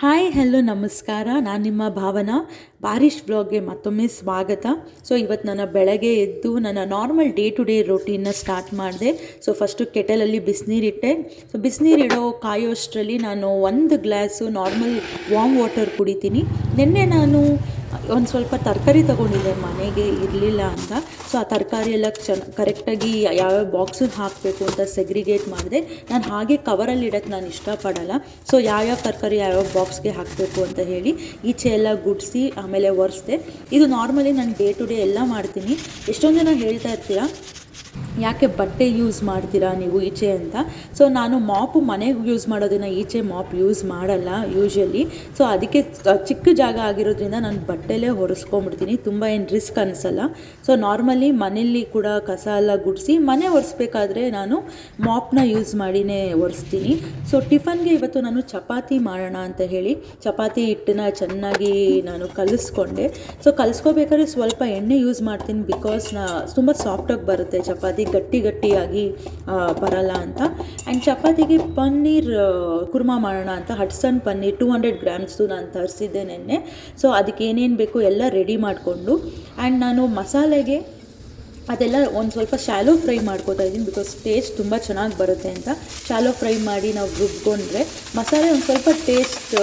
Hi hello ನಮಸ್ಕಾರ. ನಾನು ನಿಮ್ಮ ಭಾವನಾ. ಬಾರಿಶ್ ವ್ಲಾಗ್ಗೆ ಮತ್ತೊಮ್ಮೆ ಸ್ವಾಗತ. ಸೊ ಇವತ್ತು ನನ್ನ ಬೆಳಗ್ಗೆ ಎದ್ದು ನನ್ನ ನಾರ್ಮಲ್ ಡೇ ಟು ಡೇ ರೊಟೀನ್ನ ಸ್ಟಾರ್ಟ್ ಮಾಡಿದೆ. ಸೊ ಫಸ್ಟು ಕೆಟಲಲ್ಲಿ ಬಿಸಿನೀರಿಟ್ಟೆ. ಸೊ ಬಿಸಿನೀರಿಡೋ ಕಾಯೋಷ್ಟರಲ್ಲಿ ನಾನು 1 ಗ್ಲಾಸು ನಾರ್ಮಲ್ ವಾಮ್ ವಾಟರ್ ಕುಡಿತೀನಿ. ನಿನ್ನೆ ನಾನು ಒಂದು ಸ್ವಲ್ಪ ತರಕಾರಿ ತೊಗೊಂಡಿದ್ದೆ, ಮನೆಗೆ ಇರಲಿಲ್ಲ ಅಂತ. ಸೊ ಆ ತರಕಾರಿ ಎಲ್ಲ ಕರೆಕ್ಟಾಗಿ ಯಾವ್ಯಾವ ಬಾಕ್ಸಿಗೆ ಹಾಕಬೇಕು ಅಂತ ಸೆಗ್ರಿಗೇಟ್ ಮಾಡಿದೆ. ನಾನು ಹಾಗೆ ಕವರಲ್ಲಿ ಇಡೋಕ್ಕೆ ನಾನು ಇಷ್ಟಪಡಲ್ಲ. ಸೊ ಯಾವ್ಯಾವ ತರಕಾರಿ ಯಾವ್ಯಾವ ಬಾಕ್ಸ್ಗೆ ಹಾಕಬೇಕು ಅಂತ ಹೇಳಿ ಈಚೆ ಎಲ್ಲ ಗುಡಿಸಿ ಆಮೇಲೆ ಒರೆಸ್ದೆ. ಇದು ನಾರ್ಮಲಿ ನಾನು ಡೇ ಟು ಡೇ ಎಲ್ಲ ಮಾಡ್ತೀನಿ. ಎಷ್ಟೊಂದು ಜನ ಹೇಳ್ತಾ ಇರ್ತೀರಾ, ಯಾಕೆ ಬಟ್ಟೆ ಯೂಸ್ ಮಾಡ್ತೀರಾ ನೀವು ಈಚೆ ಅಂತ. ಸೊ ನಾನು ಮಾಪು ಮನೆಗೆ ಯೂಸ್ ಮಾಡೋದನ್ನು ಈಚೆ ಮಾಪ್ ಯೂಸ್ ಮಾಡಲ್ಲ ಯೂಶ್ವಲಿ. ಸೊ ಅದಕ್ಕೆ ಚಿಕ್ಕ ಜಾಗ ಆಗಿರೋದ್ರಿಂದ ನಾನು ಬಟ್ಟೆಲೇ ಒರೆಸ್ಕೊಂಬಿಡ್ತೀನಿ. ತುಂಬ ಏನು ರಿಸ್ಕ್ ಅನಿಸಲ್ಲ. ಸೊ ನಾರ್ಮಲಿ ಮನೇಲಿ ಕೂಡ ಕಸ ಎಲ್ಲ ಗುಡಿಸಿ ಮನೆ ಒರೆಸ್ಬೇಕಾದ್ರೆ ನಾನು ಮಾಪ್ನ ಯೂಸ್ ಮಾಡಿನೇ ಒರೆಸ್ತೀನಿ. ಸೊ ಟಿಫನ್ಗೆ ಇವತ್ತು ನಾನು ಚಪಾತಿ ಮಾಡೋಣ ಅಂತ ಹೇಳಿ ಚಪಾತಿ ಹಿಟ್ಟನ್ನ ಚೆನ್ನಾಗಿ ನಾನು ಕಲಿಸ್ಕೊಂಡೆ. ಸೊ ಕಲಿಸ್ಕೋಬೇಕಾದ್ರೆ ಸ್ವಲ್ಪ ಎಣ್ಣೆ ಯೂಸ್ ಮಾಡ್ತೀನಿ, ಬಿಕಾಸ್ ತುಂಬ ಸಾಫ್ಟಾಗಿ ಬರುತ್ತೆ ಚಪಾತಿ, ಗಟ್ಟಿಯಾಗಿ ಬರಲ್ಲ ಅಂತ. ಆ್ಯಂಡ್ ಚಪಾತಿಗೆ ಪನ್ನೀರ್ ಕುರ್ಮಾ ಮಾಡೋಣ ಅಂತ ಹಟ್ಸನ್ ಪನ್ನೀರ್ 200 ಗ್ರಾಮ್ಸ್ದು ನಾನು ತರಿಸಿದ್ದೆ ನೆನ್ನೆ. ಸೊ ಅದಕ್ಕೆ ಏನೇನು ಬೇಕು ಎಲ್ಲ ರೆಡಿ ಮಾಡಿಕೊಂಡು, ಆ್ಯಂಡ್ ನಾನು ಮಸಾಲೆಗೆ ಅದೆಲ್ಲ ಒಂದು ಸ್ವಲ್ಪ ಶಾಲೋ ಫ್ರೈ ಮಾಡ್ಕೋತಾ ಇದ್ದೀನಿ, ಬಿಕಾಸ್ ಟೇಸ್ಟ್ ತುಂಬ ಚೆನ್ನಾಗಿ ಬರುತ್ತೆ ಅಂತ. ಶಾಲೋ ಫ್ರೈ ಮಾಡಿ ನಾವು ರುಬ್ಕೊಂಡ್ರೆ ಮಸಾಲೆ ಒಂದು ಸ್ವಲ್ಪ ಟೇಸ್ಟ್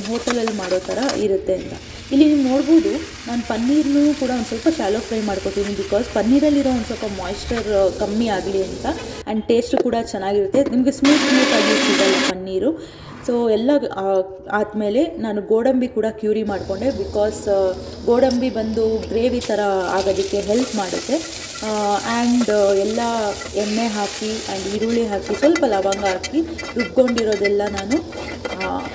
ಹೋಟೆಲಲ್ಲಿ ಮಾಡೋ ಥರ ಇರುತ್ತೆ ಅಂತ. ಇಲ್ಲಿ ನೀವು ನೋಡ್ಬೋದು, ನಾನು ಪನ್ನೀರ್ನೂ ಕೂಡ ಒಂದು ಸ್ವಲ್ಪ ಶಾಲೋ ಫ್ರೈ ಮಾಡ್ಕೊತೀನಿ, ಬಿಕಾಸ್ ಪನ್ನೀರಲ್ಲಿರೋ ಒಂದು ಸ್ವಲ್ಪ ಮಾಯ್ಶ್ಚರ್ ಕಮ್ಮಿ ಆಗಲಿ ಅಂತ. ಆ್ಯಂಡ್ ಟೇಸ್ಟ್ ಕೂಡ ಚೆನ್ನಾಗಿರುತ್ತೆ, ನಿಮಗೆ ಸ್ಮೂತಾಗಿ ಸಿಗಲ್ಲ ಪನ್ನೀರು. ಸೊ ಎಲ್ಲ ಆದಮೇಲೆ ನಾನು ಗೋಡಂಬಿ ಕೂಡ ಕ್ಯೂರಿ ಮಾಡಿಕೊಂಡೆ, ಬಿಕಾಸ್ ಗೋಡಂಬಿ ಬಂದು ಗ್ರೇವಿ ಥರ ಆಗೋದಕ್ಕೆ ಹೆಲ್ಪ್ ಮಾಡುತ್ತೆ. ಆ್ಯಂಡ್ ಎಲ್ಲ ಎಣ್ಣೆ ಹಾಕಿ ಆ್ಯಂಡ್ ಈರುಳ್ಳಿ ಹಾಕಿ ಸ್ವಲ್ಪ ಲವಂಗ ಹಾಕಿ ರುಬ್ಕೊಂಡಿರೋದೆಲ್ಲ ನಾನು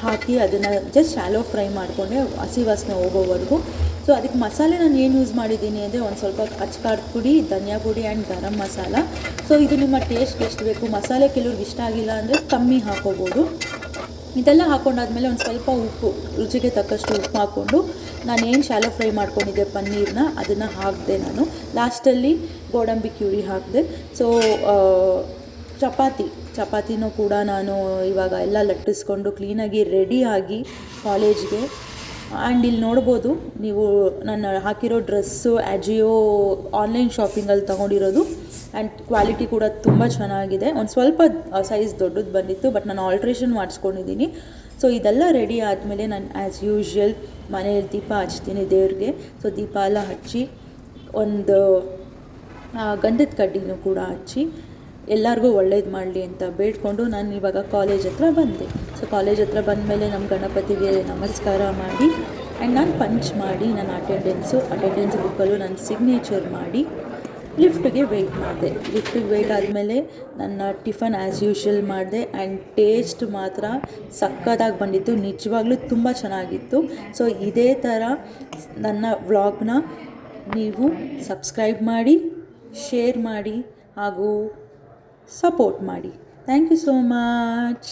ಹಾಕಿ ಅದನ್ನು ಜಸ್ಟ್ ಶಾಲೋ ಫ್ರೈ ಮಾಡಿಕೊಂಡೆ ಹಸಿ ವಾಸನೆ ಹೋಗೋವರೆಗೂ. ಸೊ ಅದಕ್ಕೆ ಮಸಾಲೆ ನಾನು ಏನು ಯೂಸ್ ಮಾಡಿದ್ದೀನಿ ಅಂದರೆ ಒಂದು ಸ್ವಲ್ಪ ಅಚ್ಕಾರದ ಪುಡಿ, ಧನಿಯಾ ಪುಡಿ ಆ್ಯಂಡ್ ಗರಂ ಮಸಾಲ. ಸೊ ಇದು ನಿಮ್ಮ ಟೇಸ್ಟ್ಗೆ ಎಷ್ಟು ಬೇಕು. ಮಸಾಲೆ ಕೆಲವ್ರಿಗೆ ಇಷ್ಟ ಆಗಿಲ್ಲ ಅಂದರೆ ಕಮ್ಮಿ ಹಾಕೋಬೋದು. ಇದೆಲ್ಲ ಹಾಕ್ಕೊಂಡಾದ್ಮೇಲೆ ಒಂದು ಸ್ವಲ್ಪ ಉಪ್ಪು, ರುಚಿಗೆ ತಕ್ಕಷ್ಟು ಉಪ್ಪು ಹಾಕ್ಕೊಂಡು ನಾನೇನು ಶಾಲೋ ಫ್ರೈ ಮಾಡ್ಕೊಂಡಿದ್ದೆ ಪನ್ನೀರನ್ನ ಅದನ್ನು ಹಾಕಿದೆ. ನಾನು ಲಾಸ್ಟಲ್ಲಿ ಗೋಡಂಬಿ ಕ್ಯೂರಿ ಹಾಕಿದೆ. ಸೊ ಚಪಾತಿನೂ ಕೂಡ ನಾನು ಇವಾಗ ಎಲ್ಲ ಲಟ್ಟಿಸ್ಕೊಂಡು ಕ್ಲೀನಾಗಿ ರೆಡಿಯಾಗಿ ಕಾಲೇಜ್ಗೆ. ಆ್ಯಂಡ್ ಇಲ್ಲಿ ನೋಡ್ಬೋದು ನೀವು ನಾನು ಹಾಕಿರೋ ಡ್ರೆಸ್ಸು ಅಜಿಯೋ ಆನ್ಲೈನ್ ಶಾಪಿಂಗಲ್ಲಿ ತೊಗೊಂಡಿರೋದು. ಆ್ಯಂಡ್ ಕ್ವಾಲಿಟಿ ಕೂಡ ತುಂಬ ಚೆನ್ನಾಗಿದೆ. ಒಂದು ಸ್ವಲ್ಪ ಸೈಜ್ ದೊಡ್ಡದು ಬಂದಿತ್ತು, ಬಟ್ ನಾನು ಆಲ್ಟ್ರೇಷನ್ ಮಾಡಿಸ್ಕೊಂಡಿದ್ದೀನಿ. ಸೊ ಇದೆಲ್ಲ ರೆಡಿ ಆದಮೇಲೆ ನಾನು ಆ್ಯಸ್ ಯೂಶ್ವಲ್ ಮನೆಯಲ್ಲಿ ದೀಪ ಹಚ್ತೀನಿ ದೇವ್ರಿಗೆ. ಸೊ ದೀಪ ಎಲ್ಲ ಹಚ್ಚಿ ಒಂದು ಗಂಧದ ಕಡ್ಡಿನೂ ಕೂಡ ಹಚ್ಚಿ ಎಲ್ಲರಿಗೂ ಒಳ್ಳೇದು ಮಾಡಲಿ ಅಂತ ಬೇಡ್ಕೊಂಡು ನಾನು ಇವಾಗ ಕಾಲೇಜ್ ಹತ್ರ ಬಂದೆ. ಸೊ ಕಾಲೇಜ್ ಹತ್ರ ಬಂದಮೇಲೆ ನಮ್ಮ ಗಣಪತಿಗೆ ನಮಸ್ಕಾರ ಮಾಡಿ ಆ್ಯಂಡ್ ನಾನು ಪಂಚ್ ಮಾಡಿ ನನ್ನ ಅಟೆಂಡೆನ್ಸ್ ಬುಕ್ಕಲ್ಲೂ ನನ್ನ ಸಿಗ್ನೇಚರ್ ಮಾಡಿ ಲಿಫ್ಟಿಗೆ ವೆಯ್ಟ್ ಮಾಡಿದೆ. ಲಿಫ್ಟಿಗೆ ವೆಯ್ಟ್ ಆದಮೇಲೆ ನನ್ನ ಟಿಫನ್ ಆ್ಯಸ್ ಯೂಶ್ವಲ್ ಮಾಡಿದೆ. ಆ್ಯಂಡ್ ಟೇಸ್ಟ್ ಮಾತ್ರ ಸಕ್ಕತ್ತಾಗಿ ಬಂದಿತ್ತು, ನಿಜವಾಗ್ಲೂ ತುಂಬ ಚೆನ್ನಾಗಿತ್ತು. ಸೊ ಇದೇ ಥರ ನನ್ನ ವ್ಲಾಗ್ನ ನೀವು ಸಬ್ಸ್ಕ್ರೈಬ್ ಮಾಡಿ, ಶೇರ್ ಮಾಡಿ ಹಾಗೂ ಸಪೋರ್ಟ್ ಮಾಡಿ. Thank you so much.